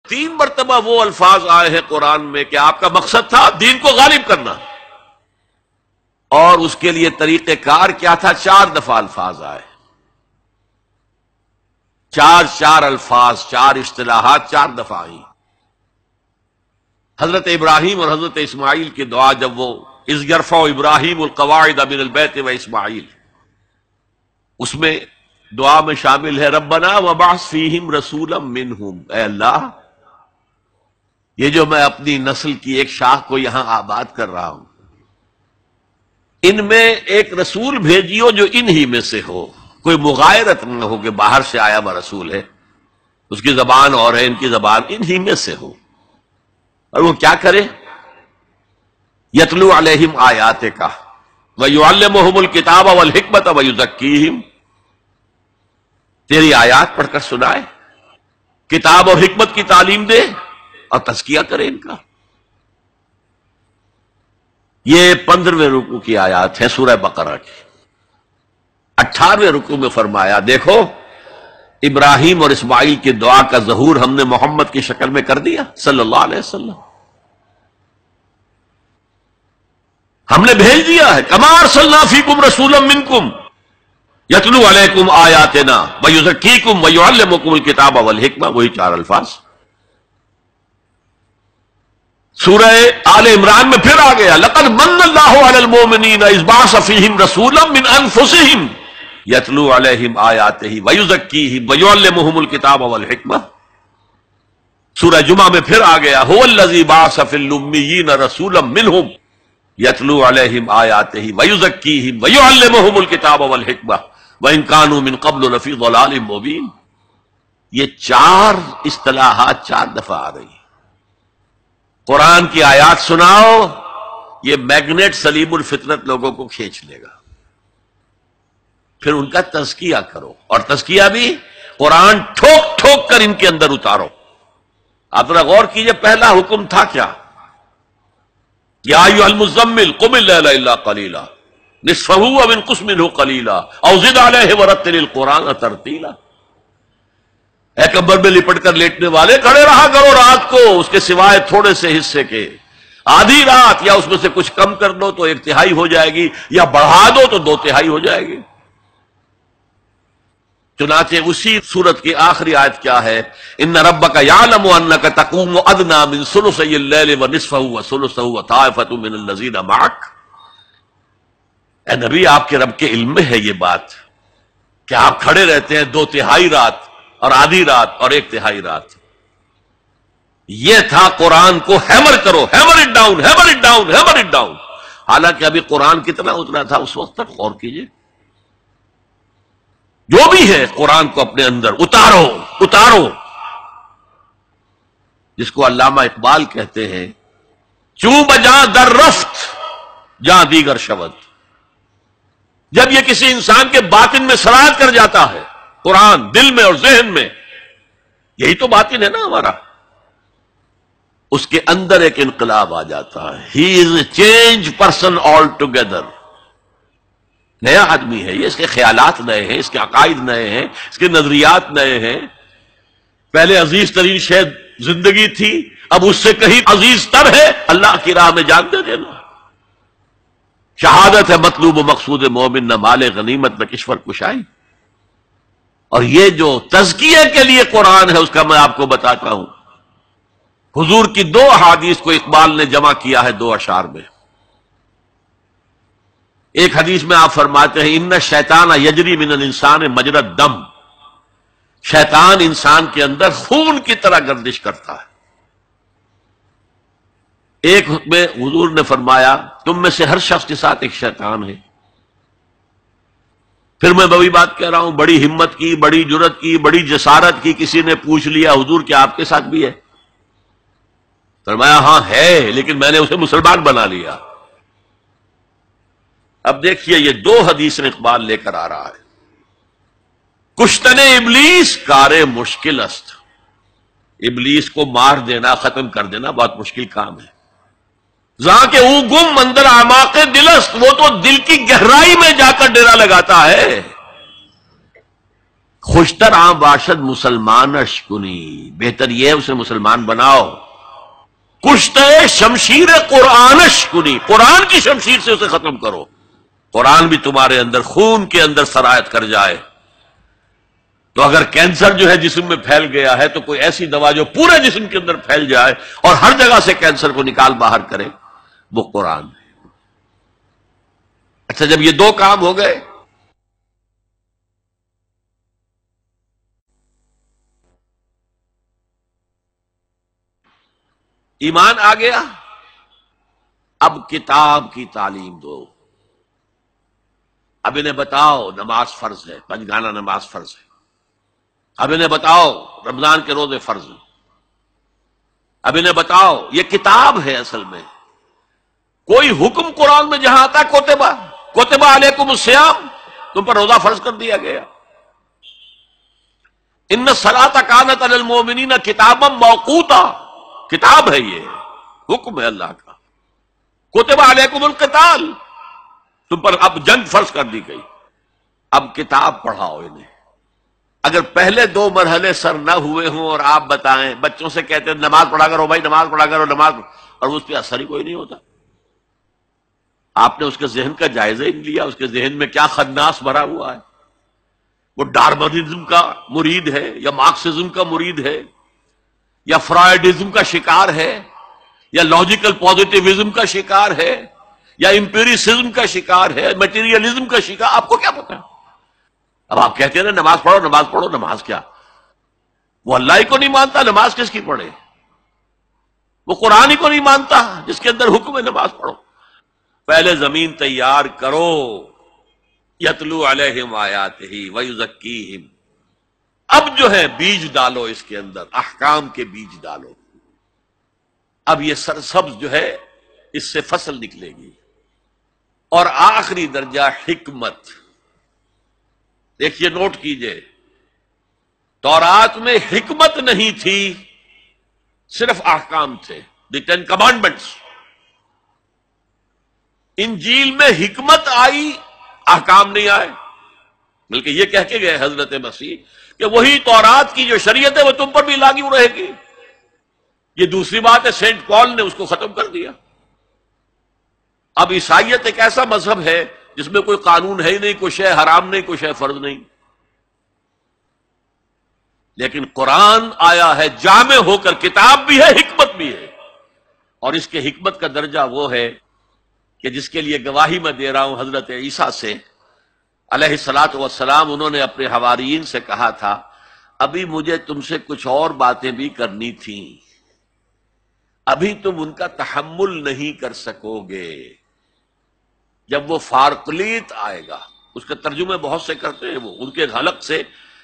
3 مرتبہ وہ الفاظ آئے ہیں قرآن میں کہ آپ کا مقصد تھا دین کو غالب کرنا، اور اس کے لیے طریقہ کار کیا تھا؟ 4 دفعہ الفاظ آئے، 4 الفاظ، 4 اصطلاحات 4 دفعہ آئی۔ حضرت ابراہیم اور حضرت اسماعیل کی دعا، جب وہ اذ یرفع ابراہیم القواعد من البیت و اسماعیل، اس میں دعا میں شامل ہے ربنا وابعث فیہم رسولا منہم، اے اللہ یہ جو میں اپنی نسل کی ایک شاخ کو یہاں آباد کر رہا ہوں، ان میں ایک رسول بھیجیو جو انہی میں سے ہو، کوئی مغایرت نہ ہو کہ باہر سے آیا ہوا رسول ہے، اس کی زبان اور ہے، ان کی زبان انہی میں سے ہو، اور وہ کیا کرے؟ یتلو علیہم آیاتک ویعلمہم الکتاب والحکمت ویزکیہم، تیری آیات پڑھ کر سنائے، کتاب اور حکمت کی تعلیم دے اور تزکیہ کرے ان کا۔ یہ 15ویں رکوع کی آیات ہے سورہ بقرہ کی۔ 18ویں رکوع میں فرمایا دیکھو ابراہیم اور اسماعیل کی دعا کا ظہور ہم نے محمد کی شکل میں کر دیا صلی اللہ علیہ وسلم، ہم نے بھیج دیا ہے، کما ارسلنا فیکم رسولا منکم یتلو علیکم آیاتنا ویزکیکم ویعلمکم الکتاب والحکمہ، وہی 4 الفاظ۔ سورہ آل عمران میں پھر آ گیا لقد من اللہ علی المؤمنین اذ بعث فیہم رسولا من انفسہم یتلو علیہم آیاتہ ویزکیہم ویعلمہم الکتاب والحکمہ۔ سورہ جمعہ میں پھر آ گیا هو الذی بعث فی الامیین رسولا منہم یتلو علیہم آیاتہ ویزکیہم ویعلمہم الکتاب والحکمہ وان کانوا من قبل لفی ضلال مبین۔ یہ 4 اصطلاحات 4 دفعہ آ رہی ہیں۔ قرآن کی آیات سناؤ، یہ میگنیٹ سلیم الفطرت لوگوں کو کھینچ لے گا، پھر ان کا تزکیہ کرو، اور تزکیہ بھی قرآن ٹھوک ٹھوک کر ان کے اندر اتارو۔ آپ ذرا غور کیجئے، پہلا حکم تھا کیا؟ یا ایھا المزمل قم اللیل الا قلیلا نصفہ او انقص منہ قلیلا او زد علیہ ورتل القرآن ترتیلا۔ اے کمبل میں لپٹ کر لیٹنے والے، کھڑے رہا کرو رات کو اس کے سوائے تھوڑے سے حصے کے، آدھی رات، یا اس میں سے کچھ کم کر دو تو 1/3 ہو جائے گی، یا بڑھا دو تو 2/3 ہو جائے گی۔ چنانچہ اسی سورت کی آخری آیت کیا ہے؟ ان ربک یعلم انک تقوم ادنی من ثلثی اللیل ونصفہ وثلثہ وطائفۃ من الذین معک۔ اے نبی، آپ کے رب کے علم میں ہے یہ بات کہ آپ کھڑے رہتے ہیں 2/3 رات اور آدھی رات اور 1/3 رات۔ یہ تھا قرآن کو ہیمر کرو، hammer it down, hammer it down, hammer it down. حالانکہ ابھی قرآن کتنا اترا تھا اس وقت تک؟ غور کیجئے، جو بھی ہے قرآن کو اپنے اندر اتارو اتارو، جس کو علامہ اقبال کہتے ہیں چوں بجا در رفت جہاں دیگر شود۔ جب یہ کسی انسان کے باطن میں سرایت کر جاتا ہے قرآن، دل میں اور ذہن میں، یہی تو باطن ہے نا ہمارا، اس کے اندر ایک انقلاب آ جاتا ہے۔ He is a change person all together, نیا آدمی ہے یہ، اس کے خیالات نئے ہیں، اس کے عقائد نئے ہیں، اس کے نظریات نئے ہیں۔ پہلے عزیز ترین شے زندگی تھی، اب اس سے کہیں عزیز تر ہے اللہ کی راہ میں جان دے دینا۔ شہادت ہے مطلوب و مقصود مومن، نہ مال غنیمت نہ کشور کشائی۔ اور یہ جو تزکیے کے لیے قرآن ہے اس کا میں آپ کو بتاتا ہوں۔ حضور کی 2 احادیث کو اقبال نے جمع کیا ہے 2 اشعار میں۔ ایک حدیث میں آپ فرماتے ہیں ان الشیطان یجری من الانسان مجری الدم، شیطان انسان کے اندر خون کی طرح گردش کرتا ہے۔ ایک میں حضور نے فرمایا تم میں سے ہر شخص کے ساتھ ایک شیطان ہے۔ پھر میں وہی بات کہہ رہا ہوں، بڑی ہمت کی، بڑی جرت کی، بڑی جسارت کی، کسی نے پوچھ لیا حضور کیا آپ کے ساتھ بھی ہے؟ فرمایا ہاں ہے، لیکن میں نے اسے مسلمان بنا لیا۔ اب دیکھیے یہ 2 حدیث اقبال لے کر آ رہا ہے۔ کشتن ابلیس کار مشکل است، ابلیس کو مار دینا، ختم کر دینا بہت مشکل کام ہے۔ جہاں کہ او گم اندر اعماق دل است، وہ تو دل کی گہرائی میں جا کر ڈیرا لگاتا ہے۔ خوشتر عام باشد مسلمان اشکنی، بہتر یہ ہے اسے مسلمان بناؤ. کشتے شمشیر قرآن اشکنی، قرآن کی شمشیر سے اسے ختم کرو. قرآن بھی تمہارے اندر خون کے اندر سرایت کر جائے. تو اگر کینسر جو ہے جسم میں پھیل گیا ہے تو کوئی ایسی دوا جو پورے جسم کے اندر پھیل جائے اور ہر جگہ سے کینسر کو نکال باہر کرے، وہ قرآن ہے. اچھا، جب یہ دو کام ہو گئے، ایمان آ گیا، اب کتاب کی تعلیم دو. اب انہیں بتاؤ نماز فرض ہے، پنجگانہ نماز فرض ہے. اب انہیں بتاؤ رمضان کے روزے فرض ہیں. اب انہیں بتاؤ یہ کتاب ہے. اصل میں کوئی حکم قرآن میں جہاں آتا ہے کوتبہ علیکم الصیام، تم پر روزہ فرض کر دیا گیا. ان الصلاۃ کانت علی المؤمنین کتابا موقوتا، کتاب ہے، یہ حکم ہے اللہ کا. کوتبہ علیکم القتال، تم پر اب جنگ فرض کر دی گئی. اب کتاب پڑھاؤ انہیں. اگر پہلے دو مرحلے سر نہ ہوئے ہوں اور آپ بتائیں، بچوں سے کہتے ہیں نماز پڑھا کرو بھائی، نماز پڑھا کرو، نماز، اور اس پہ اثر ہی کوئی نہیں ہوتا. آپ نے اس کے ذہن کا جائزہ ہی نہیں لیا، اس کے ذہن میں کیا خناس بھرا ہوا ہے. وہ ڈارونزم کا مرید ہے یا مارکسزم کا مرید ہے یا فرائیڈزم کا شکار ہے یا لاجیکل پازیٹیوزم کا شکار ہے یا امپیریسزم کا شکار ہے، میٹیریلزم کا شکار، آپ کو کیا پتا ہے؟ اب آپ کہتے ہیں نا نماز پڑھو، نماز پڑھو. نماز کیا؟ وہ اللہ ہی کو نہیں مانتا، نماز کس کی پڑھے؟ وہ قرآن ہی کو نہیں مانتا جس کے اندر حکم ہے نماز پڑھو. پہلے زمین تیار کرو. یتلو علیہم آیاتہ ویزکیہم، اب جو ہے بیج ڈالو اس کے اندر، احکام کے بیج ڈالو. اب یہ سرسبز جو ہے اس سے فصل نکلے گی. اور آخری درجہ حکمت. دیکھیے، نوٹ کیجئے، تورات میں حکمت نہیں تھی، صرف احکام تھے، دی 10 کمانڈمنٹس. انجیل میں حکمت آئی، احکام نہیں آئے، بلکہ یہ کہہ کے گئے حضرت مسیح کہ وہی تورات کی جو شریعت ہے وہ تم پر بھی لاگو رہے گی. یہ دوسری بات ہے، سینٹ پال نے اس کو ختم کر دیا. اب عیسائیت ایک ایسا مذہب ہے جس میں کوئی قانون ہے ہی نہیں، کوئی شے حرام نہیں، کوئی شے فرض نہیں. لیکن قرآن آیا ہے جامع ہو کر، کتاب بھی ہے، حکمت بھی ہے. اور اس کے حکمت کا درجہ وہ ہے کہ جس کے لیے گواہی میں دے رہا ہوں حضرت عیسیٰ سے علیہ الصلاۃ والسلام. انہوں نے اپنے حواریین سے کہا تھا ابھی مجھے تم سے کچھ اور باتیں بھی کرنی تھیں، ابھی تم ان کا تحمل نہیں کر سکو گے. جب وہ فارقلیت آئے گا، اس کے ترجمے بہت سے کرتے ہیں وہ، ان کے حلق سے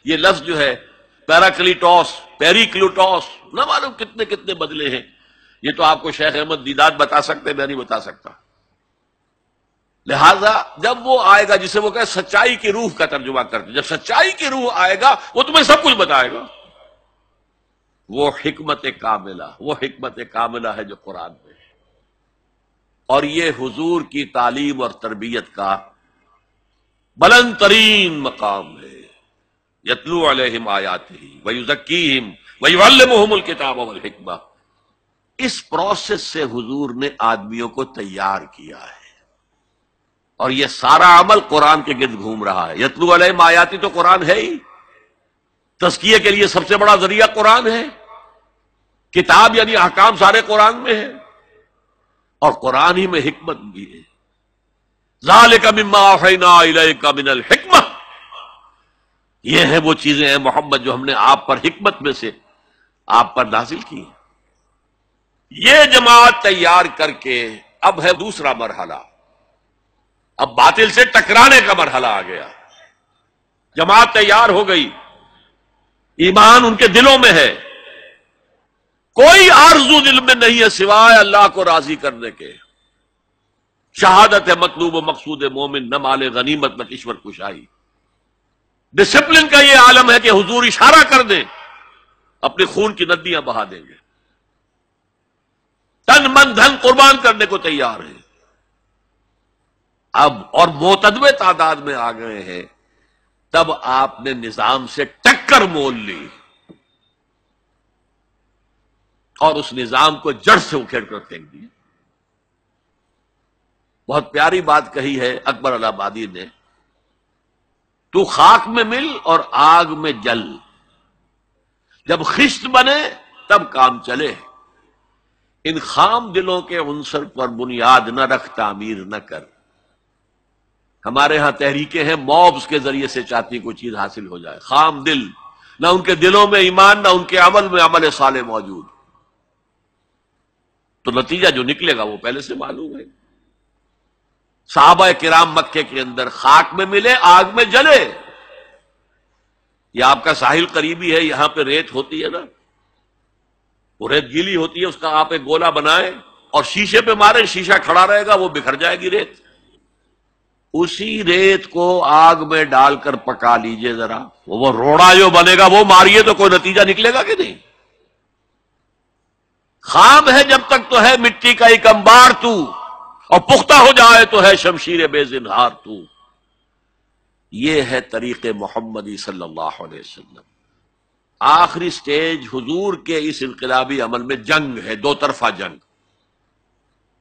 یہ لفظ جو ہے پیراکلیٹوس، پیریکلوٹوس، نہ معلوم کتنے کتنے بدلے ہیں. یہ تو آپ کو شیخ احمد دیدات بتا سکتے، میں نہیں بتا سکتا. لہذا جب وہ آئے گا جسے وہ کہے سچائی کی روح کا ترجمہ کرتے، جب سچائی کی روح آئے گا وہ تمہیں سب کچھ بتائے گا. وہ حکمت کاملہ ہے جو قرآن میں ہے. اور یہ حضور کی تعلیم اور تربیت کا بلند ترین مقام ہے. یتلو علیہم آیاتہ ویزکیہم ویعلمہم الکتاب والحکمہ. اس پروسیس سے حضور نے آدمیوں کو تیار کیا ہے، اور یہ سارا عمل قرآن کے گرد گھوم رہا ہے. یتلو علیہم آیاتی تو قرآن ہے ہی، تزکیے کے لیے سب سے بڑا ذریعہ قرآن ہے. کتاب یعنی احکام سارے قرآن میں ہے، اور قرآن ہی میں حکمت بھی ہے. ذالک مما اوحینا الیک من الحکمہ، یہ ہے وہ چیزیں ہیں محمد جو ہم نے آپ پر حکمت میں سے آپ پر نازل کی. یہ جماعت تیار کر کے اب ہے دوسرا مرحلہ، اب باطل سے ٹکرانے کا مرحلہ آ گیا. جماعت تیار ہو گئی، ایمان ان کے دلوں میں ہے، کوئی آرزو دل میں نہیں ہے سوائے اللہ کو راضی کرنے کے. شہادت ہے مطلوب و مقصود مومن، نہ مال غنیمت نہ کشور کشائی. ڈسپلن کا یہ عالم ہے کہ حضور اشارہ کر دیں اپنے خون کی ندیاں بہا دیں گے، تن من دھن قربان کرنے کو تیار ہے. اب اور معتدوے تعداد میں آ گئے ہیں. تب آپ نے نظام سے ٹکر مول لی اور اس نظام کو جڑ سے اکھیڑ کر پھینک دیا۔ بہت پیاری بات کہی ہے اکبر الہ آبادی نے، تو خاک میں مل اور آگ میں جل، جب خشت بنے تب کام چلے، ان خام دلوں کے عنصر پر بنیاد نہ رکھ، تعمیر نہ کر۔ ہمارے ہاں تحریکیں ہیں موبز کے ذریعے سے چاہتی کوئی چیز حاصل ہو جائے، خام دل، نہ ان کے دلوں میں ایمان، نہ ان کے عمل میں عمل صالح موجود، تو نتیجہ جو نکلے گا وہ پہلے سے معلوم ہے۔ صحابہ کرام مکے کے اندر خاک میں ملے، آگ میں جلے۔ یہ آپ کا ساحل قریبی ہے، یہاں پہ ریت ہوتی ہے نا، وہ ریت گیلی ہوتی ہے، اس کا آپ ایک گولا بنائیں اور شیشے پہ ماریں، شیشہ کھڑا رہے گا، وہ بکھر جائے گی ریت۔ اسی ریت کو آگ میں ڈال کر پکا لیجئے ذرا، وہ روڑا جو بنے گا وہ ماریے تو کوئی نتیجہ نکلے گا کہ نہیں؟ خام ہے جب تک تو ہے مٹی کا ایک انبار تو، اور پختہ ہو جائے تو ہے شمشیر بے زنہار تو۔ یہ ہے طریق محمدی صلی اللہ علیہ وسلم۔ آخری سٹیج حضور کے اس انقلابی عمل میں جنگ ہے، دو طرفہ جنگ۔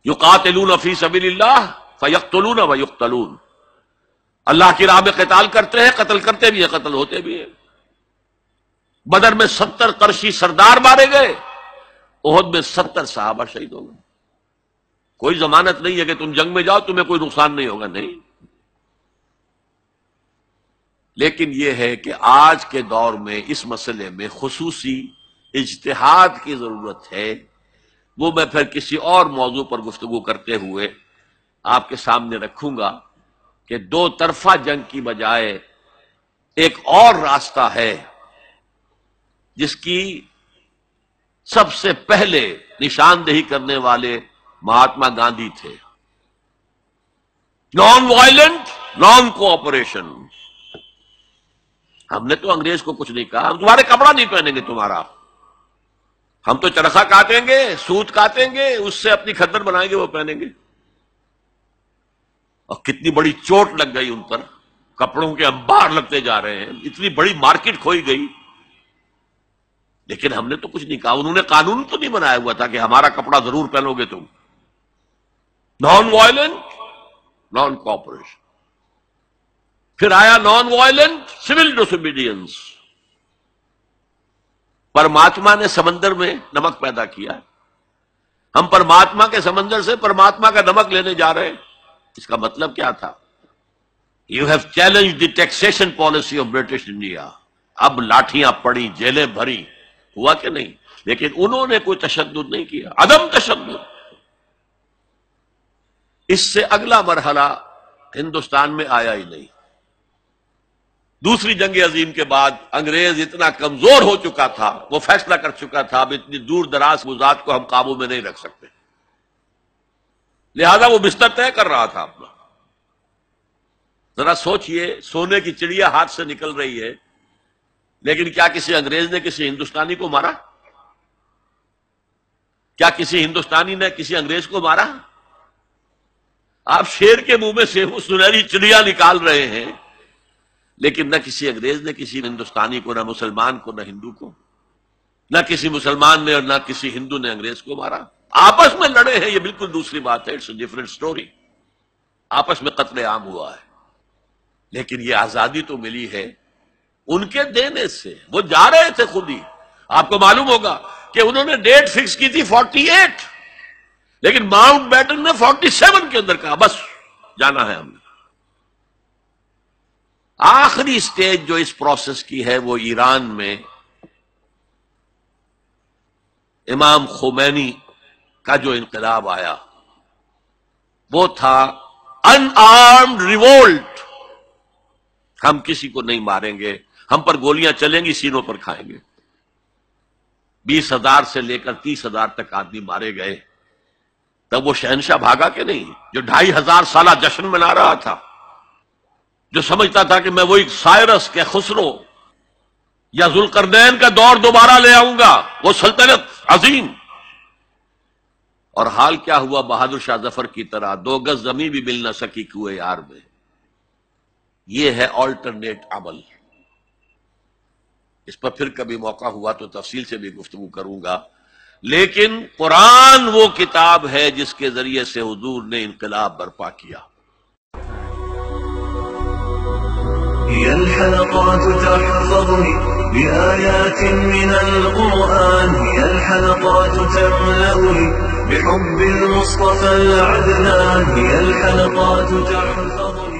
یقاتلون فی سبیل اللہ فیقتلون ویقتلون، اللہ کی راہ میں قتال کرتے ہیں، قتل کرتے بھی ہیں، قتل ہوتے بھی ہیں۔ بدر میں 70 قرشی سردار مارے گئے، احد میں 70 صحابہ شہید ہو گئے۔ کوئی ضمانت نہیں ہے کہ تم جنگ میں جاؤ تمہیں کوئی نقصان نہیں ہوگا، نہیں۔ لیکن یہ ہے کہ آج کے دور میں اس مسئلے میں خصوصی اجتہاد کی ضرورت ہے، وہ میں پھر کسی اور موضوع پر گفتگو کرتے ہوئے آپ کے سامنے رکھوں گا کہ دو طرفہ جنگ کی بجائے ایک اور راستہ ہے جس کی سب سے پہلے نشاندہی کرنے والے مہاتما گاندھی تھے۔ Non violent, naan cooperation. ہم نے تو انگریز کو کچھ نہیں کہا، ہم تمہارے کپڑا نہیں پہنیں گے تمہارا، ہم تو چرخہ کاٹیں گے، سوت کاٹیں گے، اس سے اپنی کھدر بنائیں گے، وہ پہنیں گے۔ اور کتنی بڑی چوٹ لگ گئی ان پر، کپڑوں کے انبار لگتے جا رہے ہیں، اتنی بڑی مارکیٹ کھوئی گئی، لیکن ہم نے تو کچھ نہیں کہا۔ انہوں نے قانون تو نہیں بنایا ہوا تھا کہ ہمارا کپڑا ضرور پہنو گے تم۔ Non violent, naan cooperation. پھر آیا نان وائلنٹ سول ڈسوبیڈینس۔ پرماتما نے سمندر میں نمک پیدا کیا، ہم پرماتما کے سمندر سے پرماتما کا نمک لینے جا رہے ہیں۔ اس کا مطلب کیا تھا؟ You have challenge the taxation policy of British India. اب لاٹھیاں پڑی، جیلیں بھری، ہوا کہ نہیں؟ لیکن انہوں نے کوئی تشدد نہیں کیا، عدم تشدد۔ اس سے اگلا مرحلہ ہندوستان میں آیا ہی نہیں۔ دوسری جنگ عظیم کے بعد انگریز اتنا کمزور ہو چکا تھا، وہ فیصلہ کر چکا تھا اب اتنی دور دراز موضوعات کو ہم قابو میں نہیں رکھ سکتے، لہذا وہ بستر طے کر رہا تھا اپنا۔ ذرا سوچئے، سونے کی چڑیا ہاتھ سے نکل رہی ہے، لیکن کیا کسی انگریز نے کسی ہندوستانی کو مارا؟ کیا کسی ہندوستانی نے کسی انگریز کو مارا؟ آپ شیر کے منہ میں سے وہ سنہری چڑیا نکال رہے ہیں، لیکن نہ کسی انگریز نے کسی ہندوستانی کو، نہ مسلمان کو، نہ ہندو کو، نہ کسی مسلمان نے اور نہ کسی ہندو نے انگریز کو مارا۔ آپس میں لڑے ہیں، یہ بالکل دوسری بات ہے، اٹس اے ڈفرنٹ سٹوری۔ آپس میں قتل عام ہوا ہے، لیکن یہ آزادی تو ملی ہے ان کے دینے سے۔ وہ جا رہے تھے خود ہی، آپ کو معلوم ہوگا کہ انہوں نے ڈیٹ فکس کی تھی 48، لیکن ماؤنٹ بیٹن نے 47 کے اندر کہا بس جانا ہے ہم نے۔ آخری سٹیج جو اس پروسیس کی ہے وہ ایران میں امام خمینی کا جو انقلاب آیا وہ تھا ان آرمڈ ریوولٹ۔ ہم کسی کو نہیں ماریں گے، ہم پر گولیاں چلیں گی، سینوں پر کھائیں گے۔ 20,000 سے لے کر 30,000 تک آدمی مارے گئے۔ تب وہ شہنشاہ بھاگا کہ نہیں جو 2,500 سالہ جشن منا رہا تھا، جو سمجھتا تھا کہ میں وہی سائرس کے خسرو یا ذوالقرنین کا دور دوبارہ لے آؤں گا، وہ سلطنت عظیم۔ اور حال کیا ہوا؟ بہادر شاہ ظفر کی طرح 2 گز زمین بھی مل نہ سکی کوئے یار میں۔ یہ ہے آلٹرنیٹ عمل. اس پر پھر کبھی موقع ہوا تو تفصیل سے بھی گفتگو کروں گا. لیکن قرآن وہ کتاب ہے جس کے ذریعے سے حضور نے انقلاب برپا کیا. هي الحلقات تحفظني بآيات من القرآن، هي الحلقات تملأني بحب المصطفى العدنان، هي الحلقات تحفظني